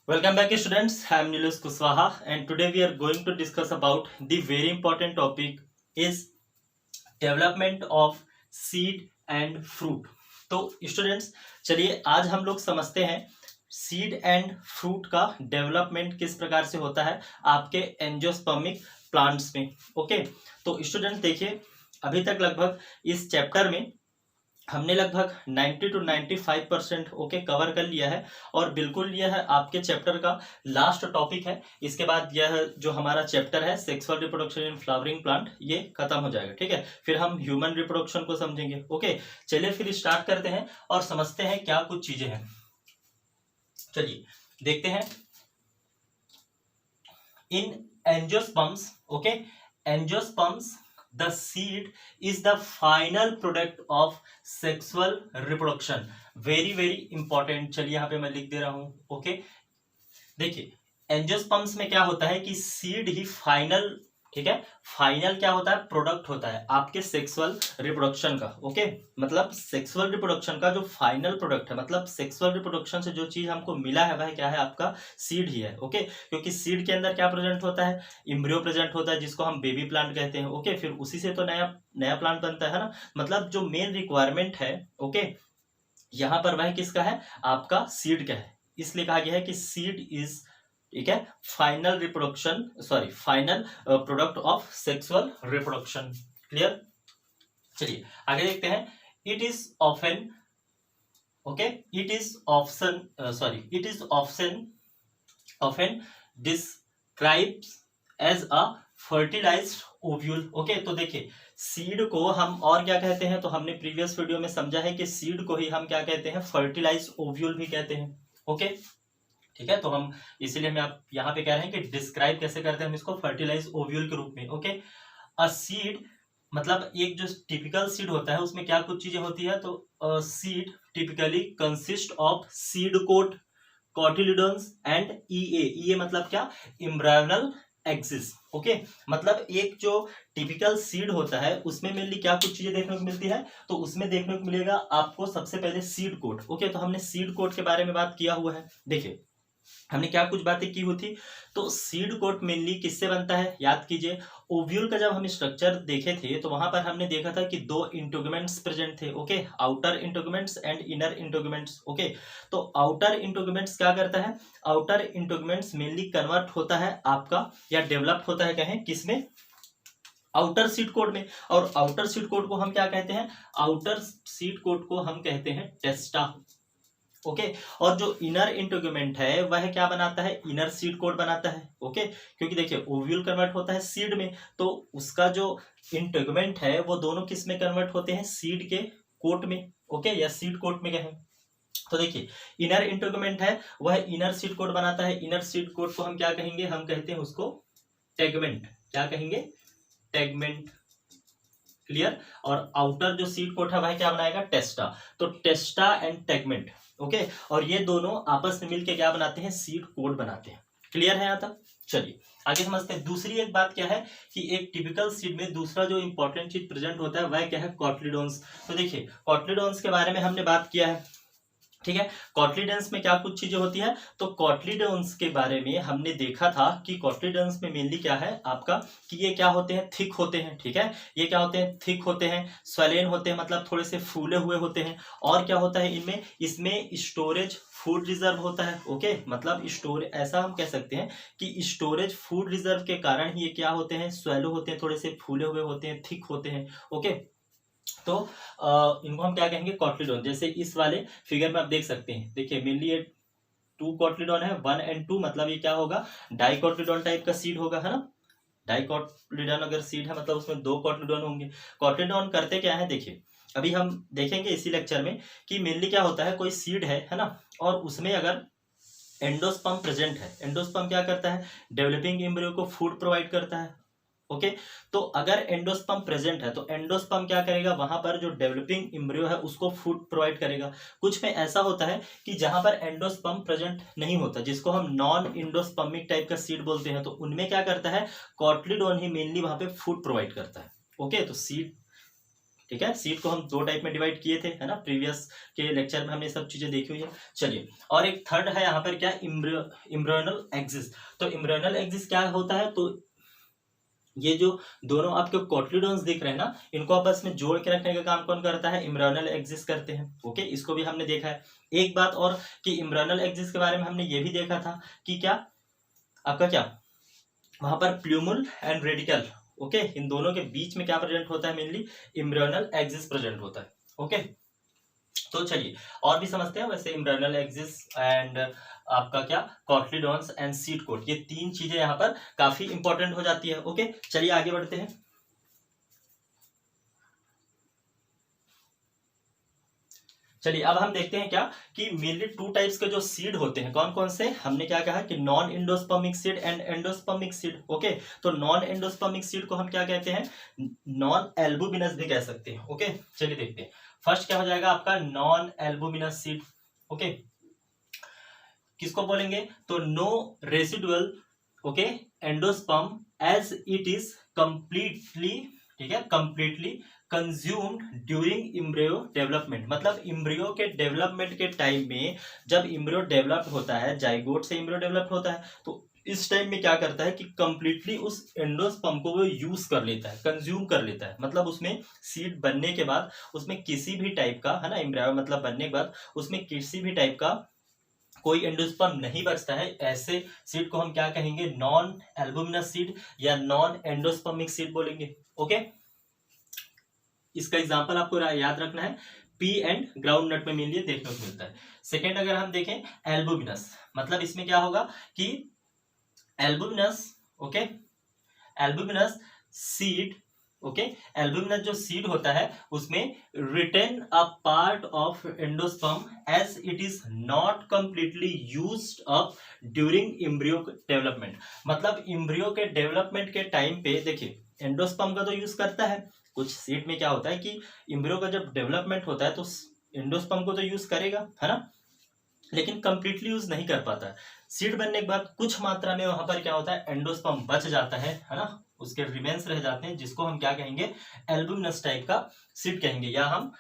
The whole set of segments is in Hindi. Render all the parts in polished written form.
Welcome back students, I am Nilesh Kushwaha and today we are going to discuss about the very important topic is development of seed and fruit। तो स्टूडेंट्स चलिए आज हम लोग समझते हैं सीड एंड फ्रूट का डेवलपमेंट किस प्रकार से होता है आपके एंजियोस्पर्मिक प्लांट्स में। ओके, तो स्टूडेंट्स देखिए अभी तक लगभग इस चैप्टर में हमने लगभग 90 to 95% ओके कवर कर लिया है और बिल्कुल यह आपके चैप्टर का लास्ट टॉपिक है। इसके बाद यह जो हमारा चैप्टर है sexual reproduction in flowering plant ये खत्म हो जाएगा। ठीक है, फिर हम ह्यूमन रिप्रोडक्शन को समझेंगे। ओके, चलिए फिर स्टार्ट करते हैं और समझते हैं क्या कुछ चीजें हैं। चलिए देखते हैं in angiosperms. Okay, angiosperms the seed is the final product of sexual reproduction। very important। चलिए यहाँ पे मैं लिख दे रहा हूं। ओके, देखिए एंजियोस्पर्म्स में क्या होता है कि सीड ही फाइनल, ठीक है, फाइनल क्या होता है, प्रोडक्ट होता है आपके सेक्सुअल रिप्रोडक्शन का। ओके, मतलब सेक्सुअल रिप्रोडक्शन का जो फाइनल प्रोडक्ट है, मतलब सेक्सुअल रिप्रोडक्शन से जो चीज हमको मिला है वह क्या है, आपका सीड ही है। ओके, क्योंकि सीड के अंदर क्या प्रेजेंट होता है, इम्ब्रियो प्रेजेंट होता है जिसको हम बेबी प्लांट कहते हैं। ओके, फिर उसी से तो नया नया प्लांट बनता है ना। मतलब जो मेन रिक्वायरमेंट है ओके यहाँ पर वह किसका है, आपका सीड का है। इसलिए कहा गया है कि सीड इज, ठीक है, final reproduction final product of sexual reproduction. Clear. चलिए आगे देखते हैं। It is often, okay, it is option it is often describes as a fertilized ovule. Okay, तो देखिए सीड को हम और क्या कहते हैं, तो हमने प्रीवियस वीडियो में समझा है कि सीड को ही हम क्या कहते हैं, फर्टिलाइज्ड ओव्यूल भी कहते हैं। ओके, ठीक है, तो हम इसीलिए हम आप यहाँ पे कह रहे हैं कि डिस्क्राइब कैसे करते हैं हम इसको, फर्टिलाइज ओव्यूल के रूप में। ओके, अ सीड मतलब एक जो टिपिकल सीड होता है उसमें क्या कुछ चीजें होती है, तो seed typically consist of seed coat, cotyledons and E A मतलब क्या, एम्ब्रायोनल एक्सिस। ओके, मतलब एक जो टिपिकल सीड होता है उसमें मेनली क्या कुछ चीजें देखने को मिलती है, तो उसमें देखने को मिलेगा आपको सबसे पहले सीड कोट। ओके, तो हमने सीड कोट के बारे में बात किया हुआ है। देखिए हमने क्या कुछ बातें की हुई थी, तो सीड कोट मेनली किससे बनता है, याद कीजिए ओव्यूल का जब हम स्ट्रक्चर देखे थे तो वहां पर हमने देखा था कि दो इंटोगमेंट्स प्रेजेंट थे। Okay, outer integuments and inner integuments. Okay, तो आउटर इंटोगमेंट्स क्या करता है, आउटर इंटोगमेंट्स मेनली कन्वर्ट होता है आपका या डेवलप होता है कहें किसमें, आउटर सीड कोट में। और आउटर सीड कोट को हम क्या कहते हैं, आउटर सीड कोट को हम कहते हैं टेस्टा। ओके, और जो इनर इंटोगमेंट है वह क्या बनाता है, इनर सीड कोट बनाता है। ओके, क्योंकि देखिए ओव्यूल कन्वर्ट होता है सीड में, तो उसका जो इंटोगमेंट है वो दोनों किस में कन्वर्ट होते हैं, सीड के कोट में। ओके, या सीड कोट में कहें तो देखिए इनर इंटोगमेंट है वह इनर सीड कोट बनाता है। इनर सीड कोट को हम क्या कहेंगे, हम कहते हैं उसको टेगमेंट। क्या कहेंगे, टेगमेंट। क्लियर। और आउटर जो सीड कोट है वह क्या बनाएगा, टेस्टा। तो टेस्टा एंड टेगमेंट। ओके, और ये दोनों आपस में मिलकर क्या बनाते हैं, सीड कोट बनाते हैं। क्लियर है यहाँ तक। चलिए आगे समझते हैं। दूसरी एक बात क्या है कि एक टिपिकल सीड में दूसरा जो इंपॉर्टेंट चीज प्रेजेंट होता है वह क्या है, कॉटलीडोन्स। तो देखिए कॉटलीडोन्स के बारे में हमने बात किया है। ठीक है, कॉटलीडन्स में क्या कुछ चीजें होती है, तो कॉटलीडन्स के बारे में हमने देखा था कि कॉटलीडन्स में मेनली क्या है आपका, कि ये क्या होते हैं, थिक होते हैं। ठीक है, ये क्या होते हैं, थिक होते हैं, स्वैलेन होते हैं मतलब थोड़े से फूले हुए होते हैं। और क्या होता है इनमें, इसमें स्टोरेज फूड रिजर्व होता है। ओके, मतलब स्टोर, ऐसा हम कह सकते हैं कि स्टोरेज फूड रिजर्व के कारण ही ये क्या होते हैं, स्वैलो होते हैं, थोड़े से फूले हुए होते हैं, थिक होते हैं। ओके, तो इनको हम क्या कहेंगे, कॉटलीडोन। जैसे इस वाले फिगर में आप देख सकते हैं, देखिए मेनली ये 2 कॉटलीडोन है, 1 and 2, मतलब ये क्या होगा, डाइकॉटलीडोन टाइप का सीड होगा, है ना। डाइकॉटलीडोन अगर सीड है मतलब उसमें 2 कॉटलीडोन होंगे। कॉटलीडोन करते क्या है, देखिए अभी हम देखेंगे इसी लेक्चर में कि मेनली क्या होता है, कोई सीड है ना, और उसमें अगर एंडोस्पर्म प्रेजेंट है, एंडोस्पर्म क्या करता है, डेवलपिंग एम्ब्रियो को फूड प्रोवाइड करता है। ओके, तो अगर एंडोस्पर्म प्रेजेंट है तो एंडोस्पर्म क्या करेगा, वहां पर जो डेवलपिंग एम्ब्रियो है उसको फूड प्रोवाइड करेगा। कुछ में ऐसा होता है कि जहां पर एंडोस्पर्म प्रेजेंट नहीं होता, जिसको हम नॉन एंडोस्पर्मिक टाइप का सीड बोलते हैं, तो उनमें क्या करता है, कॉटलीडोन ही मेनली वहां पे फूड प्रोवाइड करता है। ओके, तो सीड, ठीक है, सीड को हम दो टाइप में डिवाइड किए थे, है ना, प्रीवियस के लेक्चर में हमने सब चीजें देखी हुई है। चलिए, और एक थर्ड है यहाँ पर क्या, इम्ब्रियोनल एक्सिस। तो इम्ब्रियोनल एक्सिस क्या होता है, तो ये जो दोनों आपके कोटलीडॉन्स दिख रहे हैं ना, इनको आपस में जोड़ के रखने का काम कौन करता है, इम्ब्रियोनल एक्सिस करते हैं। ओके, इसको भी हमने देखा है। एक बात और कि इम्ब्रियोनल एक्सिस के बारे में हमने ये भी देखा था कि क्या आपका क्या वहां पर प्लूमुल एंड रेडिकल, ओके, इन दोनों के बीच में क्या प्रेजेंट होता है, मेनली इम्ब्रियोनल एक्सिस प्रेजेंट होता है। ओके, तो चलिए और भी समझते हैं। वैसे इम्ब्रियोनल एक्सिस एंड आपका क्या कोटलीडॉन्स एंड सीड कोट, ये तीन चीजें यहाँ पर काफी इंपॉर्टेंट हो जाती है। ओके, चलिए आगे बढ़ते हैं। चलिए अब हम देखते हैं क्या कि मेनली टू टाइप्स के जो सीड होते हैं, कौन कौन से, हमने क्या कहा कि non endospermic seed and endospermic seed. Okay, तो नॉन एंडोस्पर्मिक सीड को हम क्या कहते हैं, नॉन एल्बुमिनस भी कह सकते हैं। ओके, चलिए देखते हैं। फर्स्ट क्या हो जाएगा आपका नॉन एल्बुमिनस सीड। ओके, किसको बोलेंगे, तो no residual, okay, endosperm as it is completely, ठीक है, completely consumed during embryo development. मतलब इम्ब्रियो के डेवलपमेंट के टाइम में जब इम्ब्रियो डेवलप होता है, जाइगोट से इम्ब्रियो डेवलप होता है, तो इस टाइम में क्या करता है कि कंप्लीटली उस एंडोस्पर्म को वो यूज कर लेता है, कंज्यूम कर लेता है। मतलब उसमें सीड बनने के बाद उसमें किसी भी टाइप का, है ना, इम्ब्रियो मतलब बनने के बाद उसमें किसी भी टाइप का कोई एंडोस्पर्म नहीं बचता है, ऐसे सीड को हम क्या कहेंगे, नॉन एल्बुमिनस सीड या नॉन एंडोस्पर्मिक सीड बोलेंगे। ओके, इसका एग्जांपल आपको याद रखना है, पी एंड ग्राउंड नट में मेनली देखने को मिलता है। सेकेंड अगर हम देखें एल्बुमिनस, मतलब इसमें क्या होगा कि albuminous, okay, albuminous seed, okay, albuminous जो सीड होता है उसमें retain a part of endosperm as it is not completely used up during embryo development. मतलब इम्ब्रियो के डेवलपमेंट के टाइम पे देखिए एंडोस्पर्म का तो यूज करता है, कुछ सीड में क्या होता है कि इम्ब्रियो का जब डेवलपमेंट होता है तो एंडोस्पर्म को तो यूज करेगा, है ना, लेकिन कंप्लीटली यूज नहीं कर पाता। सीड बनने के बाद कुछ मात्रा में वहां पर क्या होता है, एंडोस्पर्म बच जाता है ना, उसके रिमेन्स रह जाते हैं, जिसको हम क्या कहेंगे, एल्बुमिनस टाइप का सीड कहेंगे, या हम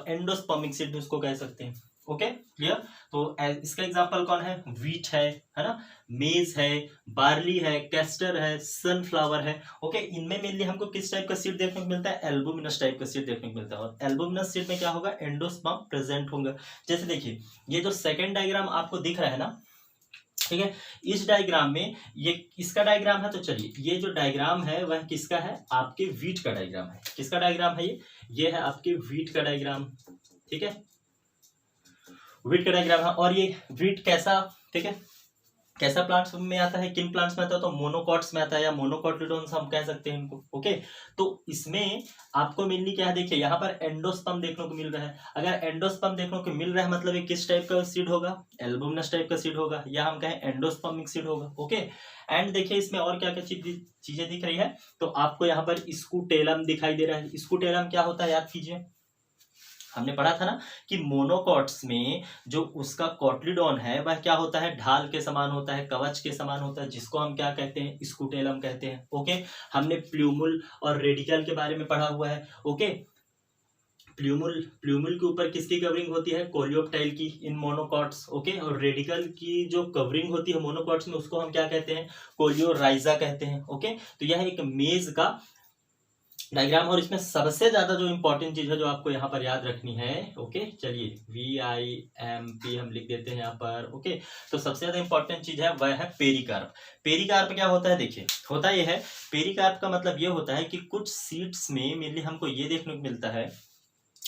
एंडोस्पर्मिक सीड उसको कह सकते हैं। Okay, clear. तो इसका एग्जांपल कौन है, व्हीट है ना, मेज है, बार्ली है, कैस्टर है, सनफ्लावर है। ओके, इनमें मेनली हमको किस टाइप का सीड देखने को मिलता है, एल्बुमिनस टाइप का सीड देखने को मिलता है। और एल्बुमिनस सीड में क्या होगा, एंडोस्पर्म प्रेजेंट होंगे। जैसे देखिए ये जो सेकेंड डायग्राम आपको दिख रहा है ना, ठीक है, इस डायग्राम में ये इसका डायग्राम है। तो चलिए ये जो डायग्राम है वह किसका है, आपके व्हीट का डायग्राम है। किसका डायग्राम है ये है आपके व्हीट का डायग्राम, ठीक है, व्हीट का डायग्राम है। और ये व्हीट कैसा, ठीक है, कैसा प्लांट्स में आता है, किन प्लांट्स में आता है, तो मोनोकॉट्स में आता है, या मोनोकॉटिलडोन्स हम कह सकते हैं इनको। ओके, तो इसमें आपको मेनली क्या है, देखिए यहाँ पर एंडोस्पर्म देखने को मिल रहा है। अगर एंडोस्पर्म देखने को मिल रहा है मतलब ये किस टाइप का सीड होगा, एल्बुमिनस टाइप का सीड होगा, या हम कहें एंडोस्पर्मिक सीड होगा। ओके, एंड देखिए इसमें और क्या क्या चीजें दिख रही है, तो आपको यहाँ पर स्कूटेलम दिखाई दे रहा है। स्कूटेलम क्या होता है, याद कीजिए, हमने पढ़ा था ना कि मोनोकॉट्स में जो उसका कॉटलीडॉन है वह क्या होता है, ढाल के समान होता है, कवच के समान होता है, जिसको हम क्या कहते हैं, स्कूटेलम कहते हैं। ओके, हमने प्लूमुल और रेडिकल के बारे में पढ़ा हुआ है। ओके, प्लूमुल के ऊपर किसकी कवरिंग होती है, कोलियोप्टाइल की, इन मोनोकॉट्स। ओके, और रेडिकल की जो कवरिंग होती है मोनोकॉट्स में उसको हम क्या कहते हैं, कोलियोराइजा कहते हैं। ओके, तो यह एक मेज का डायग्राम। और इसमें सबसे ज्यादा जो इंपॉर्टेंट चीज है जो आपको यहाँ पर याद रखनी है, ओके, चलिए VIMP हम लिख देते हैं यहाँ पर। ओके, तो सबसे ज्यादा इंपॉर्टेंट चीज है वह है पेरिकार्प। पेरिकार्प क्या होता है, देखिए होता यह है, पेरिकार्प का मतलब ये होता है कि कुछ सीड्स में मेनली हमको ये देखने को मिलता है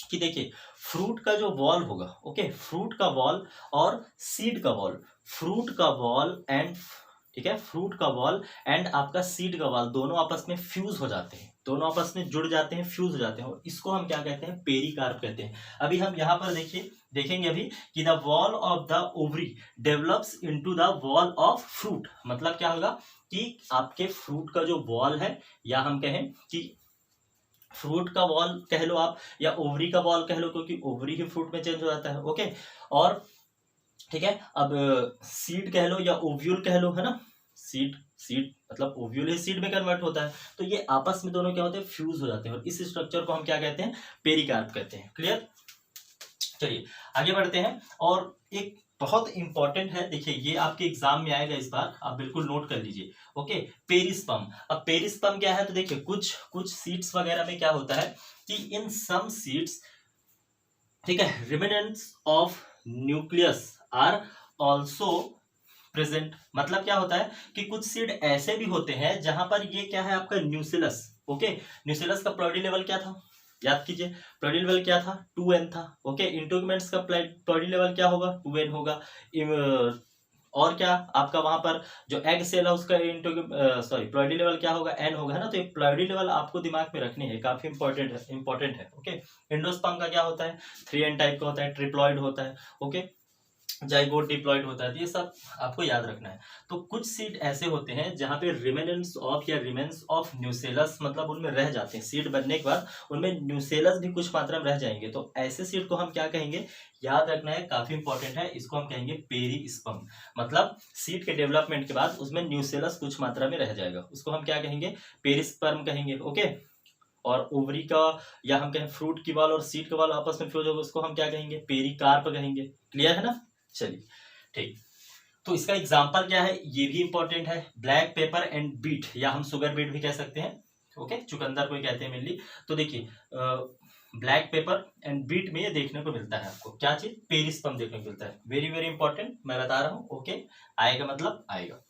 कि देखिए फ्रूट का जो वॉल होगा, ओके, फ्रूट का वॉल और सीड का वॉल, फ्रूट का वॉल एंड, ठीक है, फ्रूट का वॉल एंड आपका सीड का वॉल दोनों आपस में फ्यूज हो जाते हैं, दोनों आपस में जुड़ जाते हैं, फ्यूज हो जाते हैं, और इसको हम क्या कहते हैं, पेरिकार्प कहते हैं। अभी हम यहाँ पर देखिए देखेंगे अभी कि the wall of the ovary develops into the wall of fruit. मतलब क्या होगा कि आपके फ्रूट का जो वॉल है, या हम कहें कि फ्रूट का वॉल कह लो आप, या ओवरी का वॉल कह लो, क्योंकि ओवरी ही फ्रूट में चेंज हो जाता है। ओके, और ठीक है, अब सीड कह लो या ओव्यूल कह लो, है ना, सीड मतलब ओव्यूल ही सीड में कन्वर्ट होता है, तो ये आपस में दोनों क्या होते हैं, फ्यूज हो जाते हैं, और इस स्ट्रक्चर को हम क्या कहते हैं, पेरिकार्प कहते हैं। क्लियर। चलिए आगे बढ़ते हैं, और एक बहुत इंपॉर्टेंट है, देखिए ये आपके एग्जाम में आएगा इस बार, आप बिल्कुल नोट कर लीजिए। Okay, perisperm. अब पेरिस्पर्म क्या है, तो देखिए कुछ सीड्स वगैरह में क्या होता है कि इन सम सीड्स, ठीक है, remnants of nucleus are also present. मतलब क्या होता है कि कुछ सीड ऐसे भी होते हैं जहां पर ये क्या है, आपका न्यूसिलस। ओके, न्यूसिलस का प्लॉडी लेवल क्या था, याद कीजिए, प्लॉडी लेवल क्या था, 2n था। ओके, इंट्रूगमेंट्स का प्लॉडी लेवल क्या होगा, 2n होगा। और क्या आपका वहां पर जो एग सेल है उसका प्लॉडी लेवल क्या होगा, n होगा, है ना। तो ये प्लॉडी लेवल आपको दिमाग में रखने हैं, काफी इंपॉर्टेंट है। ओके, एंडोस्पर्म का क्या होता है, 3n टाइप का होता है, ट्रिप्लॉइड होता है। ओके, जाइगोट डिप्लॉइड होता है, तो ये सब आपको याद रखना है। तो कुछ सीड ऐसे होते हैं जहां पे रिमेनेंट्स ऑफ या रिमेन्स ऑफ न्यूसेलस, मतलब उनमें रह जाते हैं, सीड बनने के बाद उनमें न्यूसेलस भी कुछ मात्रा में रह जाएंगे, तो ऐसे सीड को हम क्या कहेंगे, याद रखना है, काफी इंपॉर्टेंट है, इसको हम कहेंगे पेरिस्पर्म। मतलब सीड के डेवलपमेंट के बाद उसमें न्यूसेलस कुछ मात्रा में रह जाएगा, उसको हम क्या कहेंगे, पेरिस्पर्म कहेंगे। ओके, और ओवरी का या हम कहें फ्रूट की बाल और सीड का बाल आपस में फ्यूज होगा, उसको हम क्या कहेंगे, पेरिकार्प कहेंगे। क्लियर है ना। चलिए ठीक, तो इसका एग्जांपल क्या है, ये भी इंपॉर्टेंट है, ब्लैक पेपर एंड बीट, या हम शुगर बीट भी कह सकते हैं। ओके, चुकंदर को कहते हैं मेनली। तो देखिए ब्लैक पेपर एंड बीट में ये देखने को मिलता है आपको, क्या चीज, पेरिस्पर्म देखने को मिलता है। वेरी वेरी इंपॉर्टेंट, मैं बता रहा हूँ। ओके, आएगा मतलब आएगा,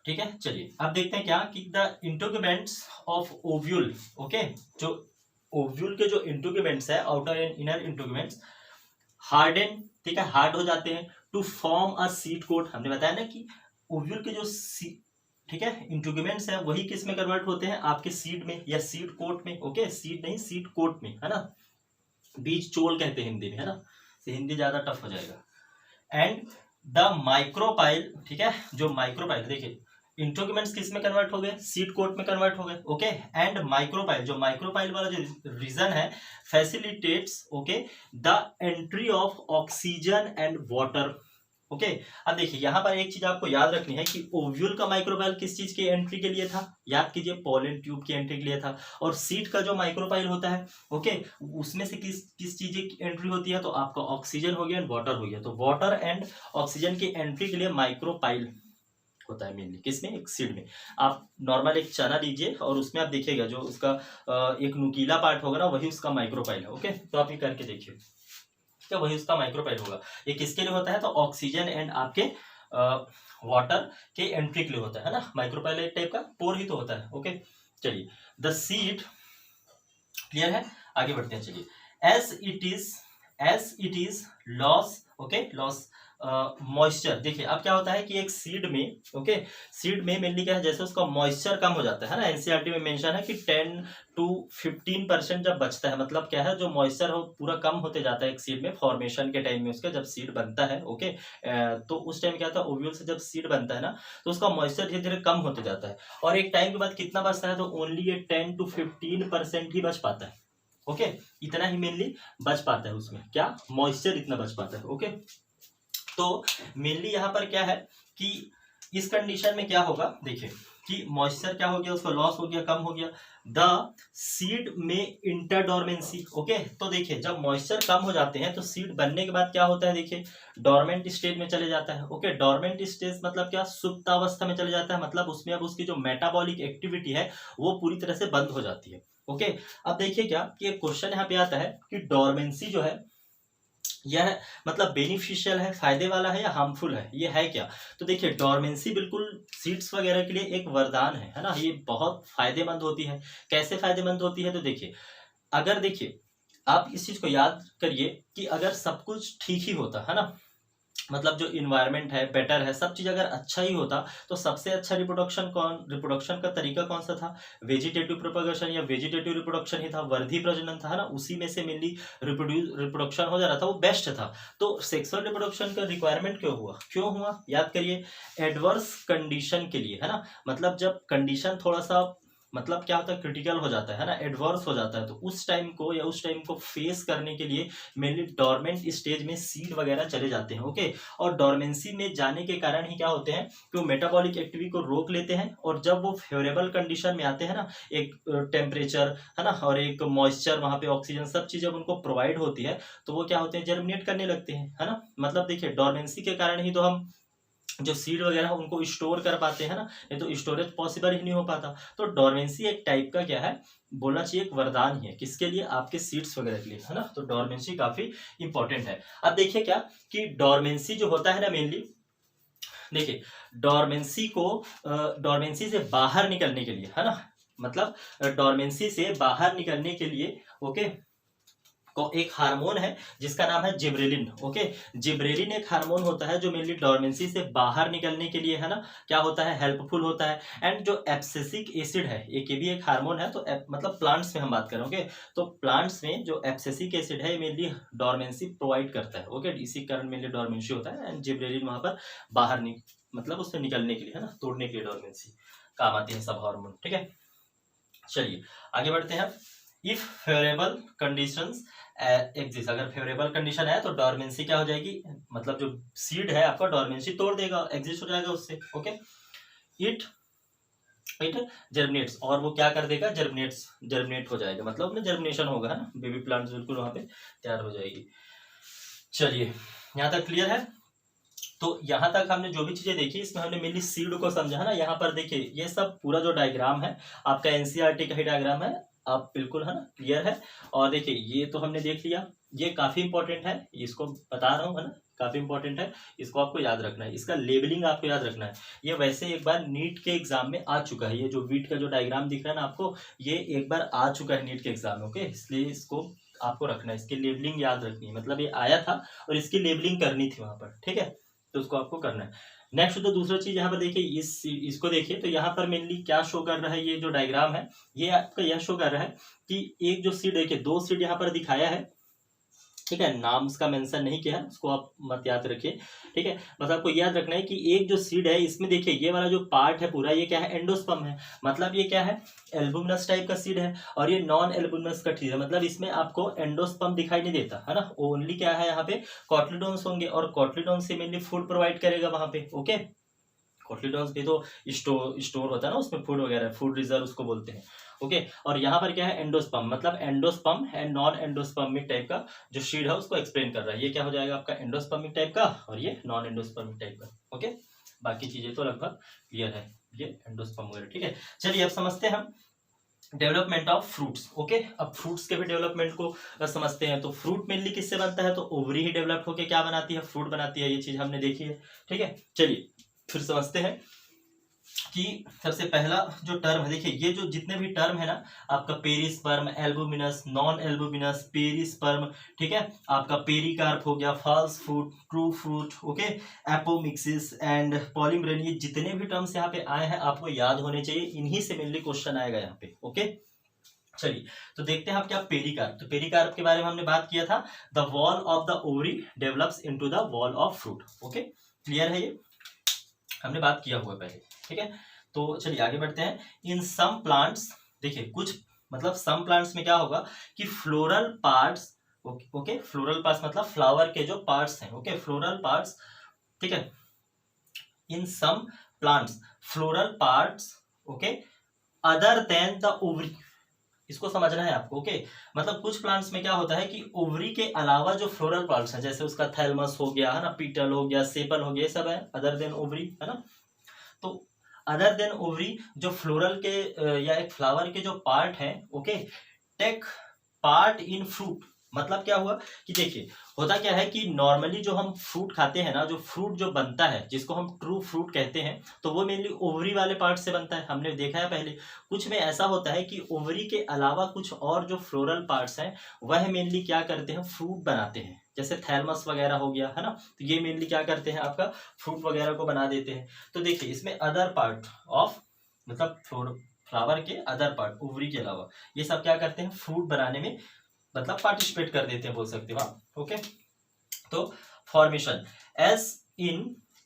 ठीक है। चलिए अब देखते हैं क्या कि the integuments of ovule. Okay, जो ओव्यूल के जो इंट्रूगमेंट्स है, outer and inner integuments, harden, ठीक है, हार्ड हो जाते हैं to form a seed coat. हमने बताया ना कि ओव्यूल के जो ठीक है इंट्रूगमेंट्स है वही किस में कन्वर्ट होते हैं, आपके सीड में या सीड कोट में। ओके, सीड नहीं, सीड कोट में, है ना। बीज चोल कहते हैं हिंदी में, है ना, तो हिंदी ज्यादा टफ हो जाएगा। एंड द माइक्रोपाइल, ठीक है, जो माइक्रोपाइल, देखिए इंट्रोगमेंट्स किस में कन्वर्ट हो गए, सीड कोट में कन्वर्ट हो गए। ओके, एंड माइक्रोपाइल, जो माइक्रोपाइल वाला जो रीजन है, facilitates okay the entry of oxygen and water. Okay, अब देखिए यहां पर एक चीज आपको याद रखनी है कि ओव्यूल का माइक्रोपाइल किस चीज की एंट्री के लिए था, याद कीजिए, पोलन ट्यूब की एंट्री के लिए था। और सीड का जो माइक्रोपाइल होता है, ओके, उसमें से किस चीज की एंट्री होती है, तो आपका ऑक्सीजन हो गया एंड वाटर हो गया। तो वाटर एंड ऑक्सीजन की एंट्री के लिए माइक्रोपाइल होता है मेनली, किसमें, एक सीड में। आप नॉर्मल एक चना लीजिए और उसमें आप देखिएगा जो उसका एक नुकीला पार्ट होगा ना, वही उसका माइक्रोपाइल है। ओके, तो आप ये करके देखिए, क्या वही उसका माइक्रोपाइल होगा। ये किसके लिए होता है, तो ऑक्सीजन एंड आपके वाटर के एंट्री के लिए होता है ना। माइक्रोपाइल एक टाइप का पोर ही तो होता है। ओके, चलिए द सीड, क्लियर है, आगे बढ़ते हैं। चलिए, as it is loss, okay, loss moisture. देखिए अब क्या होता है कि एक सीड में, ओके, सीड में मेनली क्या है, जैसे उसका मॉइस्चर कम हो जाता है ना, एनसीईआरटी में मेंशन है कि 10 to 15% जब बचता है, मतलब क्या है, जो मॉइस्चर हो पूरा कम होते जाता है एक सीड में फॉर्मेशन के टाइम में, उसका जब सीड बनता है। ओके, तो उस टाइम क्या होता है, ओव्यूल से जब सीड बनता है ना, तो उसका मॉइस्चर धीरे धीरे कम होते जाता है, और एक टाइम के बाद कितना बचता है, तो ओनली ये 10 to 15% ही बच पाता है। ओके, इतना ही मेनली बच पाता है उसमें, क्या, मॉइस्चर इतना बच पाता है। ओके, तो मेनली यहाँ पर क्या है कि इस कंडीशन में क्या होगा, देखिए कि मॉइस्चर क्या हो गया, उसका लॉस हो गया, कम हो गया, द सीड में इंटरडोरमेंसी। ओके, तो देखिए जब मॉइस्चर कम हो जाते हैं तो सीड बनने के बाद क्या होता है, देखिए डोरमेंट स्टेज में चले जाता है। ओके, डोरमेंट स्टेज मतलब क्या, सुप्तावस्था में चले जाता है, मतलब उसमें अब उसकी जो मेटाबॉलिक एक्टिविटी है वो पूरी तरह से बंद हो जाती है। ओके, अब देखिए क्या कि एक क्वेश्चन यहाँ पे आता है कि डोरमेंसी जो है यह मतलब बेनिफिशियल है, फायदे वाला है, या हार्मफुल है, ये है क्या। तो देखिए डोरमेंसी बिल्कुल सीड्स वगैरह के लिए एक वरदान है ना, ये बहुत फायदेमंद होती है। कैसे फायदेमंद होती है, तो देखिए अगर, देखिए आप इस चीज को याद करिए कि अगर सब कुछ ठीक ही होता है ना, मतलब जो इन्वायरमेंट है बेटर है, सब चीज अगर अच्छा ही होता, तो सबसे अच्छा रिप्रोडक्शन का तरीका कौन सा था, वेजिटेटिव प्रोपगेशन या वेजिटेटिव रिप्रोडक्शन ही था, वर्धी प्रजनन था, है ना, उसी में से मेनली रिप्रोडक्शन हो जा रहा था, वो बेस्ट था। तो सेक्सुअल रिप्रोडक्शन का रिक्वायरमेंट क्यों हुआ, याद करिए, एडवर्स कंडीशन के लिए, है ना, मतलब जब कंडीशन थोड़ा सा मतलब क्या होता है, क्रिटिकल हो जाता है ना, एडवर्स हो जाता है, तो उस टाइम को या उस टाइम को फेस करने के लिए मेनली डोरमेंट स्टेज में सीड वगैरह चले जाते हैं। ओके, और डोरमेंसी में जाने के कारण ही क्या होते हैं कि वो मेटाबॉलिक एक्टिविटी को रोक लेते हैं, और जब वो फेवरेबल कंडीशन में आते हैं ना, एक टेम्परेचर है ना और एक मॉइस्चर, वहां पे ऑक्सीजन, सब चीज जब उनको प्रोवाइड होती है तो वो क्या होते हैं, जर्मिनेट करने लगते हैं, है ना। मतलब देखिए, डोरमेंसी के कारण ही तो हम जो सीड वगैरह उनको स्टोर कर पाते हैं ना, नहीं तो स्टोरेज पॉसिबल ही नहीं हो पाता। तो डोरमेंसी एक टाइप का क्या है, बोलना चाहिए एक वरदान ही है, किसके लिए, आपके सीड्स वगैरह के लिए, है ना। तो डोरमेंसी काफी इंपॉर्टेंट है। अब देखिए क्या कि डोरमेंसी जो होता है ना, मेनली देखिए, डोरमेंसी से बाहर निकलने के लिए, है ना, मतलब डोरमेंसी से बाहर निकलने के लिए, ओके, को एक हार्मोन है जिसका नाम है जिब्रेलिन। ओके, जिब्रेलिन एक हार्मोन होता है जो मेनली डोरमेंसी से बाहर निकलने के लिए, है ना, क्या होता है, हेल्पफुल होता है। एंड जो एब्सिसिक एसिड है, ये भी एक हार्मोन है, तो मतलब प्लांट्स में हम बात करें। ओके, तो प्लांट्स में जो एब्सिसिक एसिड है मेनली डोरमेंसी प्रोवाइड करता है। ओके, इसी कारण मेनली डोरमेंसी होता है, एंड जिब्रेलिन वहां पर बाहर मतलब उससे निकलने के लिए, है ना, तोड़ने के लिए डोरमेंसी काम आती है सब हार्मोन। ठीक है, चलिए आगे बढ़ते हैं। इफ फेवरेबल कंडीशंस एग्जिस्ट, अगर फेवरेबल कंडीशन है तो डोरमेंसी क्या हो जाएगी, मतलब जो सीड है आपका डोरमेंसी तोड़ देगा, एग्जिस्ट हो जाएगा उससे। ओके, इट इट जर्मिनेट्स, और वो क्या कर देगा, जर्मिनेट हो जाएगा, मतलब में जर्मिनेशन होगा, है ना, बेबी प्लांट्स बिल्कुल वहां पे तैयार हो जाएगी। चलिए, यहाँ तक क्लियर है। तो यहाँ तक हमने जो भी चीजें देखी, इसमें हमने मेनली सीड को समझा, है ना। यहाँ पर देखिए, ये सब पूरा जो डायग्राम है आपका एनसीईआरटी का ही डायग्राम है, आप बिल्कुल, है ना, क्लियर है। और देखिए, ये तो हमने देख लिया, ये काफी इंपॉर्टेंट है, इसको बता रहा हूँ, है ना, काफी इंपॉर्टेंट है, इसको आपको याद रखना है, इसका लेबलिंग आपको याद रखना है। ये वैसे एक बार नीट के एग्जाम में आ चुका है, ये जो वीट का जो डायग्राम दिख रहा है ना आपको, ये एक बार आ चुका है नीट के एग्जाम में। ओके, इसलिए इसको आपको रखना है, इसकी लेबलिंग याद रखनी है, मतलब ये आया था और इसकी लेबलिंग करनी थी वहां पर। ठीक है, तो उसको आपको करना है। नेक्स्ट तो दूसरा चीज यहाँ पर देखिए, इसको देखिए, तो यहाँ पर मेनली क्या शो कर रहा है, ये जो डायग्राम है ये आपका यह शो कर रहा है कि एक जो सीड, देखिए 2 सीड यहाँ पर दिखाया है। ठीक है, नाम उसका मेंशन नहीं किया है, उसको आप मत याद रखिए। ठीक है, बस आपको याद रखना है कि एक जो सीड है इसमें देखिए, ये वाला जो पार्ट है पूरा, ये क्या है, एंडोस्पर्म है, मतलब ये क्या है, एल्बुमिनस टाइप का सीड है। और ये नॉन एल्बुमिनस का सीड है, मतलब इसमें आपको एंडोस्पर्म दिखाई नहीं देता, है ना, ओनली क्या है, यहाँ पे कॉटलीडोन्स होंगे, और कॉटलीडोन से मेनली फूड प्रोवाइड करेगा वहां पे। ओके, कॉटलीडोन्स भी तो स्टोर होता है ना उसमें, फूड वगैरह, फूड रिजर्व उसको बोलते हैं। ओके, और यहाँ पर क्या है, एंडोस्पर्म, मतलब endosperm and non endospermic type का जो शीड है उसको एक्सप्लेन कर रहा है। ये क्या हो जाएगा आपका, एंडोस्पर्मिक टाइप का, और ये नॉन एंडोस्पर्मिक टाइप का। ओके, बाकी चीजें तो लगभग क्लियर है, ये एंडोस्पर्म वगैरह। ठीक है, चलिए अब समझते हैं हम डेवलपमेंट ऑफ फ्रूट्स। ओके, अब फ्रूट्स के भी डेवलपमेंट को समझते हैं। तो फ्रूट मेनली किससे बनता है, तो ओवरी ही डेवलप होकर क्या बनाती है, फ्रूट बनाती है, ये चीज हमने देखी है। ठीक है, चलिए फिर समझते हैं कि सबसे पहला जो टर्म है, देखिए ये जो जितने भी टर्म है ना आपका, perisperm, albuminous, non albuminous, perisperm, ठीक है, आपका पेरिकार्प हो गया, false fruit, true fruit, okay, apomixis and polyembryony, ये जितने भी टर्म्स यहाँ पे आए हैं आपको याद होने चाहिए, इन्हीं से मेनली क्वेश्चन आएगा यहाँ पे। ओके, चलिए तो देखते हैं आप क्या, पेरिकार्प। तो पेरिकार्प के बारे में हमने बात किया था, the wall of the ovary develops into the wall of fruit. Okay, clear है, ये हमने बात किया हुआ पहले। ठीक है, तो चलिए आगे बढ़ते हैं। इन सम प्लांट्स, देखिए कुछ, मतलब सम प्लांट्स में क्या होगा कि floral parts, okay, floral parts मतलब फ्लावर के जो पार्ट्स हैं, ओके, फ्लोरल पार्ट्स। ठीक है, in some plants floral parts, okay, other than the ovary, इसको समझना है आपको। ओके, मतलब कुछ प्लांट्स में क्या होता है कि ओवरी के अलावा जो फ्लोरल पार्ट्स हैं, जैसे उसका थैलमस हो गया, है ना, पीटल हो गया, सेपल हो गया, ये सब है अदर देन ओवरी, है ना। तो अदर देन ओवरी जो फ्लोरल के या एक फ्लावर के जो पार्ट है, okay, take part in fruit, मतलब क्या हुआ कि देखिए होता क्या है कि नॉर्मली जो हम फ्रूट खाते हैं ना, जो फ्रूट जो बनता है जिसको हम ट्रू फ्रूट कहते हैं, तो वो मेनली ओवरी वाले पार्ट से बनता है, हमने देखा है पहले। कुछ में ऐसा होता है कि ओवरी के अलावा कुछ और जो फ्लोरल पार्ट्स हैं वह मेनली क्या करते हैं, फ्रूट बनाते हैं, जैसे थैलमस वगैरह हो गया, है ना, तो ये मेनली क्या करते हैं, आपका फ्रूट वगैरह को बना देते हैं। तो देखिए इसमें अदर पार्ट ऑफ, मतलब फ्लावर के अदर पार्ट ओवरी के अलावा, ये सब क्या करते हैं, फ्रूट बनाने में मतलब पार्टिसिपेट कर देते हैं, बोल सकते हो आप। ओके, तो formation as in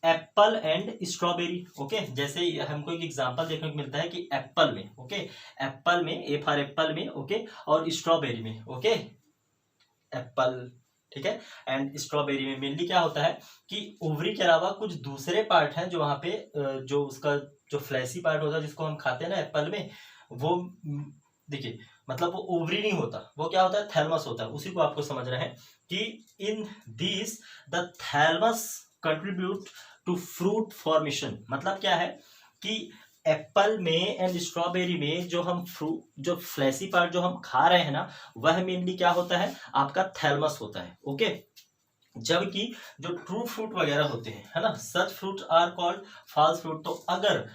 apple and strawberry. Okay, जैसे हमको एक एग्जांपल देखने को मिलता है कि एप्पल में, ओके, एप्पल में, ए फॉर एप्पल में, ओके, और स्ट्रॉबेरी में, ओके, एप्पल, ठीक है, एंड स्ट्रॉबेरी में मेनली क्या होता है कि ओवरी के अलावा कुछ दूसरे पार्ट हैं जो वहाँ पे जो उसका जो फ्लैशी पार्ट होता है जिसको हम खाते हैं ना एप्पल में, वो देखिए मतलब वो ओवरी नहीं होता, वो क्या होता है, थैलमस होता है। उसी को आपको समझ रहे हैं कि in this the thalamus contribute to fruit formation. मतलब क्या है कि एप्पल में एंड स्ट्रॉबेरी में जो हम फ्रूट, जो फ्लैशी पार्ट जो हम खा रहे हैं ना, वह मेनली क्या होता है, आपका थैलमस होता है। ओके, जबकि जो ट्रू फ्रूट वगैरह होते हैं, है ना, such fruit are called false fruit. तो अगर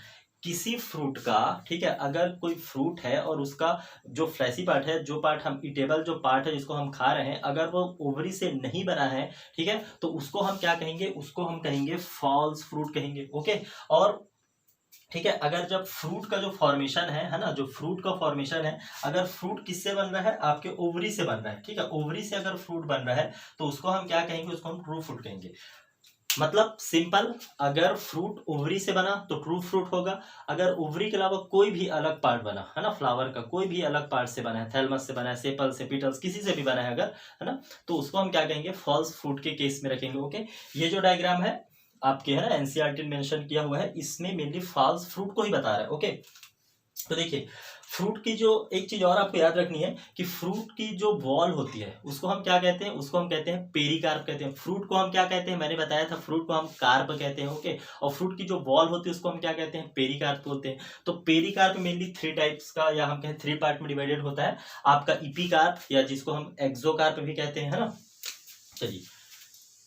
किसी फ्रूट का, ठीक है, अगर कोई फ्रूट है और उसका जो फ्लैशी पार्ट है, जो पार्ट हम ईटेबल जो पार्ट है जिसको हम खा रहे हैं, अगर वो ओवरी से नहीं बना है, ठीक है, तो उसको हम क्या कहेंगे, उसको हम कहेंगे फॉल्स फ्रूट कहेंगे। ओके, और ठीक है, अगर जब फ्रूट का जो फॉर्मेशन है ना, जो फ्रूट का फॉर्मेशन है, अगर फ्रूट किससे बन रहा है, आपके ओवरी से बन रहा है, ठीक है, ओवरी से अगर फ्रूट बन रहा है तो उसको हम क्या कहेंगे, उसको हम ट्रू फ्रूट कहेंगे। मतलब सिंपल, अगर फ्रूट ओवरी से बना तो ट्रू फ्रूट होगा, अगर ओवरी के अलावा कोई भी अलग पार्ट बना है ना, फ्लावर का कोई भी अलग पार्ट से बना है, थैलमस से बना है, सेपल से, पिटल्स, किसी से भी बना है अगर, है ना, तो उसको हम क्या कहेंगे, फॉल्स फ्रूट के केस में रखेंगे। ओके, ये जो डायग्राम है आपके, है ना, एनसीईआरटी ने मेंशन किया हुआ है, इसमें मेनली फॉल्स फ्रूट को ही बता रहा है। ओके, तो देखिए फ्रूट की जो एक चीज और आपको याद रखनी है कि फ्रूट की जो वॉल होती है उसको हम क्या कहते हैं, उसको हम कहते हैं पेरिकार्प कहते हैं। फ्रूट को हम क्या कहते हैं, मैंने बताया था, फ्रूट को हम कार्प कहते हैं। ओके, और फ्रूट की जो वॉल होती है उसको हम क्या कहते हैं, पेरिकार्प बोलते हैं। तो पेरिकार्प मेनली 3 टाइप्स का, या हम कहें 3 पार्ट में डिवाइडेड होता है। आपका इपिकार्प, या जिसको हम एक्सोकार्प भी कहते हैं, है ना। चलिए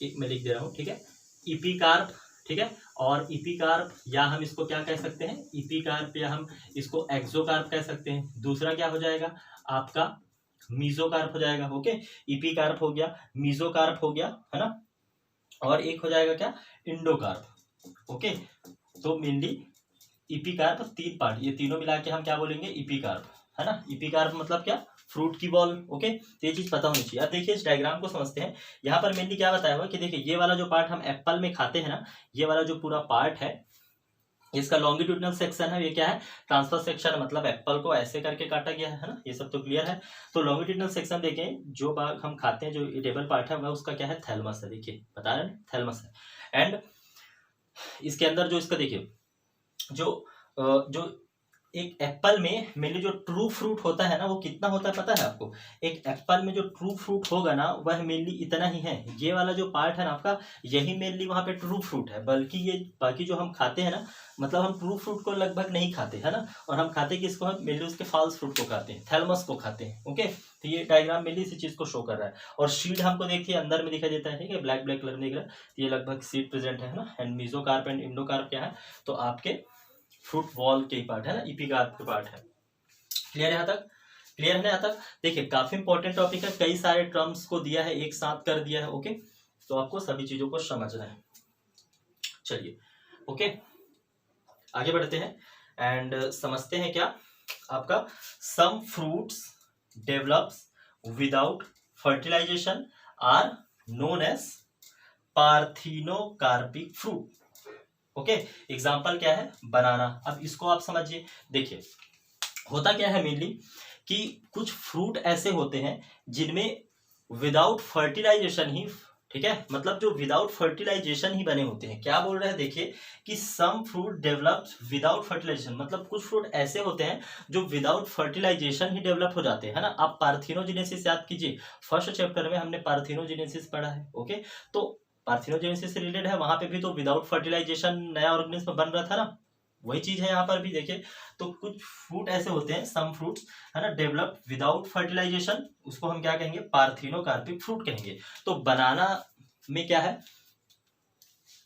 एक मैं लिख दे रहा हूँ, ठीक है, इपिकार्प, ठीक है, और इपिकार्प, या हम इसको क्या कह सकते हैं, इपिकार्प, या हम इसको एक्सोकार्प कह सकते हैं। दूसरा क्या हो जाएगा, आपका मीजोकार्प हो जाएगा। ओके, इपिकार्प हो गया, मीजोकार्प हो गया, है ना, और एक हो जाएगा क्या, इंडोकार्प। ओके, तो मेनली इपिकार्प 3 पार्ट, ये तीनों मिला के हम क्या बोलेंगे, इपिकार्प, है ना। इपिकार्प मतलब क्या, फ्रूट की बॉल। ओके, तो ये चीज पता होनी चाहिए। अब देखिए इस डायग्राम को समझते हैं। यहाँ पर मेनली क्या बताया हुआ कि देखिए ये वाला जो पार्ट हम एप्पल में खाते हैं ना, ये वाला जो पूरा पार्ट है, इसका लॉन्गिट्यूडनल सेक्शन है, ये क्या है, ट्रांसफर सेक्शन, मतलब एप्पल को ऐसे करके काटा गया है ना, ये सब तो क्लियर है। तो लॉन्गिट्यूडनल सेक्शन देखें, जो भाग हम खाते हैं, जो ईटेबल पार्ट है, वह उसका क्या है, थैलमस है। देखिए बता रहे हैं थैलमस है। एंड इसके अंदर जो इसका देखिए जो एक एप्पल में मेनली जो ट्रू फ्रूट होता है ना, वो कितना होता है पता है आपको। एक एप्पल में जो ट्रू फ्रूट होगा ना, वह मेनली इतना ही है। ये वाला जो पार्ट है ना आपका, यही मेनली वहां पे ट्रू फ्रूट है। बल्कि ये बाकी जो हम खाते हैं ना, मतलब हम ट्रू फ्रूट को लगभग नहीं खाते, है ना, और हम खाते किसको, हम मेनली उसके फॉल्स फ्रूट को खाते हैं, थैलमस को खाते हैं। ओके, तो ये डायग्राम मेनली इसी चीज को शो कर रहा है। और सीड हमको देखिए अंदर में दिखाई देता है, ठीक है, ब्लैक ब्लैक कलर में दिख रहा है, तो ये लगभग सीड प्रेजेंट है ना। एंड मीजोकार्प एंड इंडोकार्प क्या है, तो आपके फ्रूट वॉल के पार्ट है ना, इपिकार्प के पार्ट है। क्लियर है यहाँ तक, क्लियर है ना यहाँ तक। देखिए काफी इंपॉर्टेंट टॉपिक है, कई सारे टर्म्स को दिया है, एक साथ कर दिया है। ओके, तो आपको सभी चीजों को समझना है। चलिए ओके, आगे बढ़ते हैं एंड समझते हैं क्या आपका, some fruits develops without fertilization are known as parthenocarpic fruit. Okay, example क्या है, बनाना। अब इसको आप समझिए। देखिए होता क्या है मेनली कि कुछ फ्रूट ऐसे होते हैं जिनमें विदाउट फर्टिलाइजेशन ही, ठीक है, मतलब जो विदाउट फर्टिलाइजेशन ही बने होते हैं। क्या बोल रहे हैं, देखिए कि some fruit developed without fertilization, मतलब कुछ फ्रूट ऐसे होते हैं जो विदाउट फर्टिलाइजेशन ही डेवलप हो जाते हैं, है ना। आप पार्थिनोजेनेसिस याद कीजिए, फर्स्ट चैप्टर में हमने पार्थिनोजेनेसिस पढ़ा है। ओके, तो पार्थिनोजेनेसिस से रिलेटेड है, वहां पे भी तो विदाउट फर्टिलाइजेशन नया ऑर्गेनिज्म बन रहा था ना, वही चीज है यहाँ पर भी। देखिए तो कुछ फ्रूट ऐसे होते हैं, सम फ्रूट्स, है ना, डेवलप विदाउट फर्टिलाइजेशन, उसको हम क्या कहेंगे, पार्थिनोकार्पिक फ्रूट कहेंगे। तो बनाना में क्या है,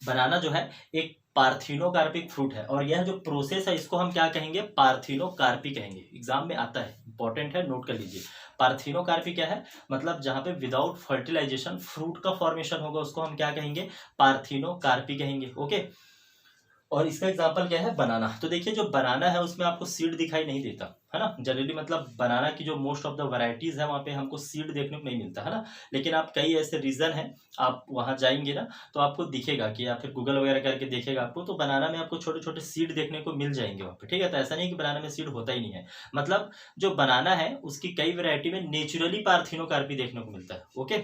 बनाना जो है एक पार्थिनोकार्पिक फ्रूट है, और यह जो प्रोसेस है इसको हम क्या कहेंगे, पार्थिनोकार्पी कहेंगे। एग्जाम में आता है, इंपॉर्टेंट है, नोट कर लीजिए। पार्थिनोकार्पी क्या है, मतलब जहां पे विदाउट फर्टिलाइजेशन फ्रूट का फॉर्मेशन होगा उसको हम क्या कहेंगे, पार्थिनोकार्पी कहेंगे। ओके, और इसका एग्जांपल क्या है, बनाना। तो देखिए जो बनाना है उसमें आपको सीड दिखाई नहीं देता, है ना। जनरली मतलब बनाना की जो मोस्ट ऑफ द वैरायटीज है वहाँ पे हमको सीड देखने को नहीं मिलता है ना, लेकिन आप कई ऐसे रीजन है आप वहाँ जाएंगे ना तो आपको दिखेगा कि या फिर गूगल वगैरह करके देखेगा आपको, तो बनाना में आपको छोटे छोटे सीड देखने को मिल जाएंगे वहाँ पे, ठीक है। तो ऐसा नहीं कि बनाना में सीड होता ही नहीं है, मतलब जो बनाना है उसकी कई वैरायटी में नेचुरली पार्थिनोकार्पी देखने को मिलता है, ओके।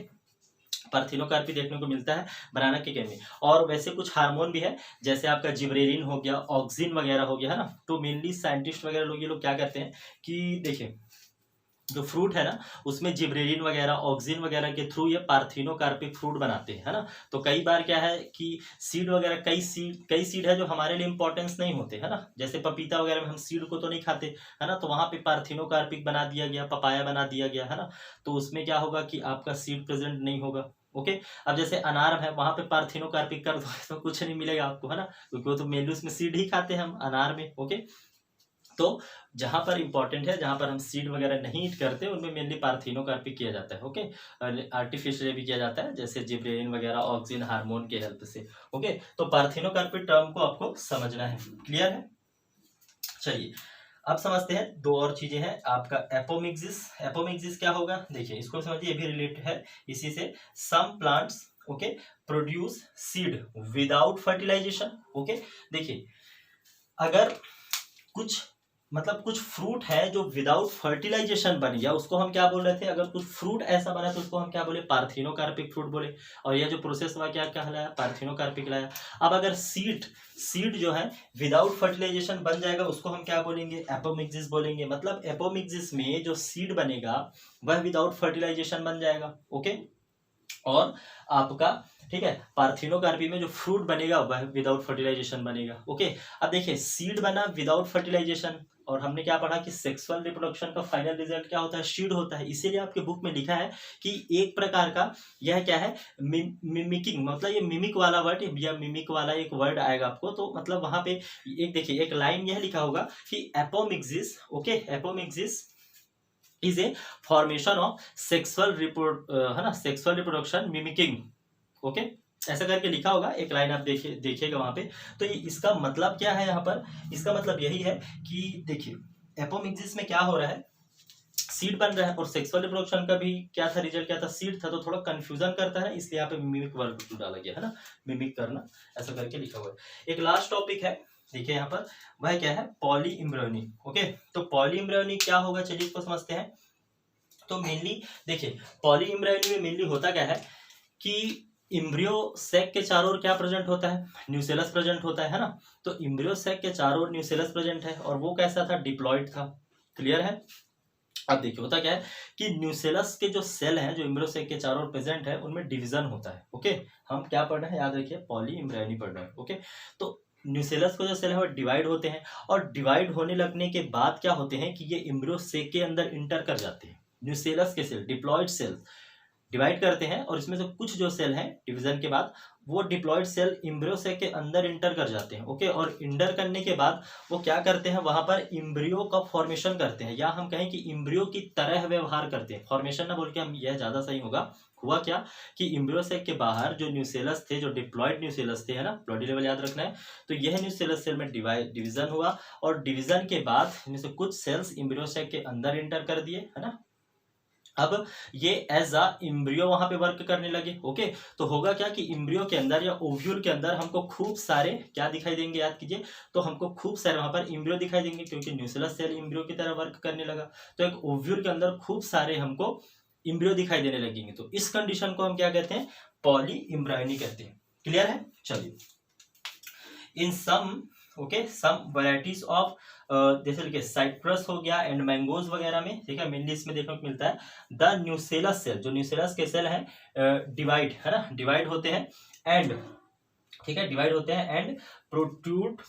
पार्थिनोकार्पी देखने को मिलता है बनाना के केन में। और वैसे कुछ हार्मोन भी है, जैसे आपका जिब्रेलिन हो गया, ऑक्सिन वगैरह हो गया है ना। तो मेनली साइंटिस्ट वगैरह लोग ये लोग क्या करते हैं कि देखिए जो फ्रूट है ना उसमें जिब्रेलिन वगैरह ऑक्सिन वगैरह के थ्रू ये पार्थिनोकार्पिक फ्रूट बनाते हैं, है ना। तो कई बार क्या है कि सीड वगैरह कई सीड है जो हमारे लिए इंपॉर्टेंस नहीं होते, है ना। जैसे पपीता वगैरह में हम सीड को तो नहीं खाते, है ना, तो वहां पे पार्थिनोकार्पिक बना दिया गया, पपाया बना दिया गया, है ना। तो उसमें क्या होगा कि आपका सीड प्रेजेंट नहीं होगा, ओके। अब जैसे अनार है वहां पे पार्थिनोकार्पिक कर दो तो कुछ नहीं मिलेगा आपको, है ना, क्योंकि वो तो मेनली उसमें सीड ही खाते हैं हम अनार में, ओके। तो जहां पर इंपॉर्टेंट है, जहां पर हम सीड वगैरह नहीं ईट करते उनमें मेनली पार्थिनोकार्पिक किया जाता है, ओके। आर्टिफिशियल भी किया जाता है जैसे जिब्रेलिन वगैरह ऑक्सिन हार्मोन के हेल्प से, ओके। तो पार्थिनोकार्पिक टर्म को आपको समझना है, क्लियर है। चलिए अब समझते हैं दो और चीजें हैं, आपका एपोमिक्सिस। एपोमिक्सिस क्या होगा, देखिए इसको समझिए, ये भी रिलेटेड है इसी से। Some plants, okay, produce seed without fertilization, okay. देखिए अगर कुछ मतलब कुछ फ्रूट है जो विदाउट फर्टिलाइजेशन बन गया, उसको हम क्या बोल रहे थे, अगर कुछ फ्रूट ऐसा बना तो उसको हम क्या बोले, पार्थिनोकार्पिक फ्रूट बोले। और यह जो प्रोसेस हुआ क्या कहलाया, पार्थिनोकार्पिक लाया। अब अगर सीड जो है विदाउट फर्टिलाइजेशन बन जाएगा उसको हम क्या बोलेंगे, एपोमिक्सिस बोलेंगे। मतलब एपोमिक्सिस में जो सीड बनेगा वह विदाउट फर्टिलाइजेशन बन जाएगा, ओके। और आपका ठीक है पार्थिनोकार्पी में जो फ्रूट बनेगा वह विदाउट फर्टिलाइजेशन बनेगा, ओके। अब देखिए सीड बना विदाउट फर्टिलाइजेशन, और हमने क्या पढ़ा कि सेक्सुअल रिप्रोडक्शन का फाइनल रिजल्ट क्या होता है, सीड होता है। इसीलिए आपके बुक में लिखा है कि एक प्रकार का यह क्या है, मिमिकिंग, मतलब ये मिमिक वाला वर्ड या मिमिक वाला एक वर्ड आएगा आपको, तो मतलब वहां पे एक देखिए एक लाइन यह लिखा होगा कि apomixis, okay, apomixis is a formation of sexual है ना, सेक्सुअल रिप्रोडक्शन मिमिकिंग, ओके। ऐसा करके लिखा होगा, एक लाइन आप देखिएगा वहां पे। तो ये इसका मतलब क्या है यहाँ पर, इसका मतलब यही है कि देखिए एपोमिक्सिस में क्या हो रहा है, सीड बन रहा है, और सेक्सुअल रिप्रोडक्शन का भी क्या था, रिजल्ट क्या था, सीड था। तो थोड़ा कंफ्यूजन करता है, इसलिए यहाँ पे मिमिक वर्ड डाला गया है ना, मिमिक करना, ऐसा करके लिखा हुआ है। एक लास्ट टॉपिक है देखिए यहाँ पर, वह क्या है, पॉली इम्ब्रियोनी, ओके। तो पॉली इम्ब्रियोनी क्या होगा, चलिए इसको समझते हैं। तो मेनली देखिए पॉली इम्ब्रियोनी में मेनली होता क्या है कि इम्ब्रियो सैक के चारों ओर क्या प्रेजेंट होता है, न्यूसेलस प्रेजेंट होता है ना। तो इम्ब्रियो सैक के चारों ओर न्यूसेलस प्रेजेंट है, और वो कैसा था, डिप्लॉइड था, क्लियर है। अब देखिए होता क्या है कि न्यूसेलस के जो सेल हैं जो इम्ब्रियो सैक के चारों ओर प्रेजेंट है उनमें डिवीजन होता है, ओके। हम क्या पढ़ रहे हैं, याद रखिए पॉली इम्ब्रियोनी पढ़ रहे हैं, ओके। तो न्यूसेलस को जो सेल है वो डिवाइड होते हैं, और डिवाइड होने लगने के बाद क्या होते हैं कि ये इम्ब्रियो सैक के अंदर इंटर कर जाते हैं। न्यूसेलस के सेल, डिप्लॉइड सेल्स डिवाइड करते हैं, और इसमें से कुछ जो सेल हैं डिवीजन के बाद वो डिप्लॉइड सेल इम्ब्रियो सेल के अंदर इंटर कर जाते हैं, ओके। और इंटर करने के बाद वो क्या करते हैं, वहां पर इम्ब्रियो का फॉर्मेशन करते हैं, या हम कहें कि इम्ब्रियो की तरह व्यवहार करते हैं। फॉर्मेशन ना बोल के हम, यह ज्यादा सही होगा। हुआ क्या कि इम्ब्रियो सेल के बाहर जो न्यूसेलस थे, जो डिप्लॉइड न्यूसेलस थे, है ना, बॉडी लेवल याद रखना है। तो यह न्यूसेलस सेल में डिवीजन हुआ, और डिवीजन के बाद इनमें से कुछ सेल्स इम्ब्रियो सेल के अंदर इंटर कर दिए, है ना। अब ये एज अ इम्ब्रियो वहां पे वर्क करने लगे, ओके। तो होगा क्या कि इम्ब्रियो के अंदर या ओव्यूल के अंदर हमको खूब सारे क्या दिखाई देंगे, याद कीजिए। तो हमको खूब सारे वहां पर इम्ब्रियो दिखाई देंगे, क्योंकि न्यूसेलस सेल इम्ब्रियो की तरह वर्क करने लगा। तो एक ओव्यूल के अंदर खूब सारे हमको इम्ब्रियो दिखाई देने लगेंगे। तो इस कंडीशन को हम क्या कहते हैं, पॉली इम्ब्रायोनी कहते हैं, क्लियर है। चलिए इन सम, ओके, सम वैरायटीज ऑफ जैसे लिखे साइट्रस हो गया एंड मैंगोज वगैरह में, ठीक है, मेनली इसमें देखने को मिलता है द न्यूसेलस सेल, जो न्यूसेलस के सेल है डिवाइड, है ना, डिवाइड होते हैं एंड, ठीक है, डिवाइड होते हैं and protrude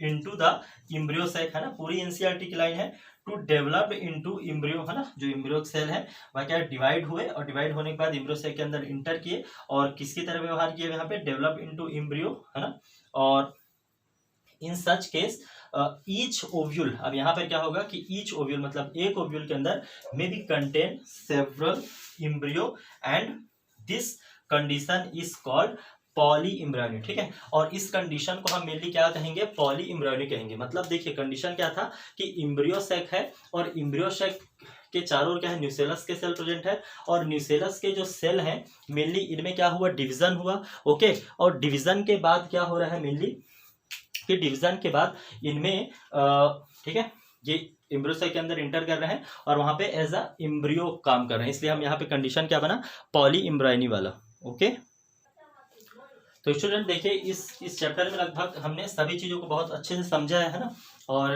into the embryo sac, है ना। पूरी एनसीईआरटी की लाइन है, टू डेवलप इनटू इम्ब्रियो, है ना। जो इम्ब्रियो सेल है वह क्या डिवाइड हुए, और डिवाइड होने के बाद इम्ब्रियो सेल के अंदर इंटर किए, और किसकी तरह व्यवहार किए यहाँ पे, डेवलप इनटू इम्ब्रियो, है ना। और इन सच केस ईच ओव्यूल, अब यहाँ पर क्या होगा कि ईच ओव्यूल मतलब एक ओव्यूल के अंदर may be contain several embryo, and this condition is called polyembryony, ठीक है। और इस कंडीशन को हम मेनली क्या कहेंगे, पॉली इम्ब्रायोनी कहेंगे। मतलब देखिए कंडीशन क्या था कि इम्ब्रियो सैक है और इम्ब्रियो सैक के चारों ओर क्या है, न्यूसेलस के सेल प्रेजेंट है, और न्यूसेलस के जो सेल हैं मेनली इनमें क्या हुआ, डिवीजन हुआ, ओके। और डिवीजन के बाद क्या हो रहा है मेनली, कि डिवीजन के बाद इनमें ठीक है, ये इम्ब्रियो साइक के अंदर इंटर कर रहे हैं और वहां पे एज अ इम्ब्रियो काम कर रहे हैं, इसलिए हम यहाँ पे कंडीशन क्या बना, पॉली इम्ब्रायोनी वाला, ओके। तो स्टूडेंट देखिए इस चैप्टर में लगभग हमने सभी चीज़ों को बहुत अच्छे से समझा है ना, और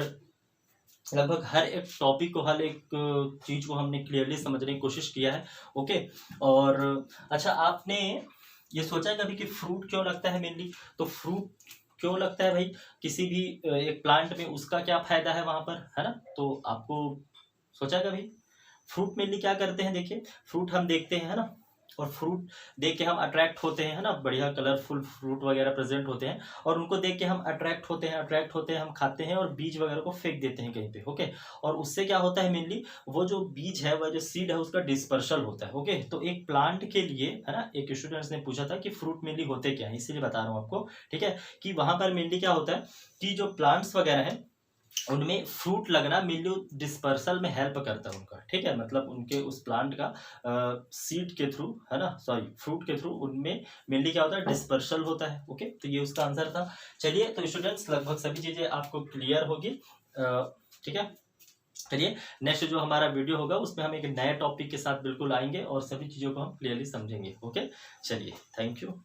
लगभग हर एक टॉपिक को, हर एक चीज़ को हमने क्लियरली समझने की कोशिश किया है, ओके। और अच्छा, आपने ये सोचा है कभी कि फ्रूट क्यों लगता है मेनली, तो फ्रूट क्यों लगता है भाई किसी भी एक प्लांट में, उसका क्या फायदा है वहां पर, है ना। तो आपको सोचा है कभी फ्रूट मेनली क्या करते हैं, देखिए फ्रूट हम देखते हैं, है ना, और फ्रूट देख के हम अट्रैक्ट होते हैं, है ना, बढ़िया कलरफुल फ्रूट वगैरह प्रेजेंट होते हैं, और उनको देख के हम अट्रैक्ट होते हैं, हम खाते हैं और बीज वगैरह को फेंक देते हैं कहीं पे, ओके। और उससे क्या होता है मेनली, वो जो बीज है, वह जो सीड है, उसका डिस्पर्सल होता है, ओके। तो एक प्लांट के लिए, है ना, एक स्टूडेंट्स ने पूछा था कि फ्रूट मेनली होते क्या है, इसीलिए बता रहा हूँ आपको, ठीक है, कि वहां पर मेनली क्या होता है कि जो प्लांट्स वगैरह है उनमें फ्रूट लगना मेनली डिस्पर्सल में हेल्प करता है उनका, ठीक है, मतलब उनके उस प्लांट का सीड के थ्रू, है ना, सॉरी फ्रूट के थ्रू उनमें मेनली क्या होता है, डिस्पर्सल होता है, ओके। तो ये उसका आंसर था। चलिए, तो स्टूडेंट्स लगभग सभी चीज़ें आपको क्लियर होगी, ठीक है। चलिए, नेक्स्ट जो हमारा वीडियो होगा उसमें हम एक नए टॉपिक के साथ बिल्कुल आएंगे और सभी चीज़ों को हम क्लियरली समझेंगे, ओके। चलिए, थैंक यू।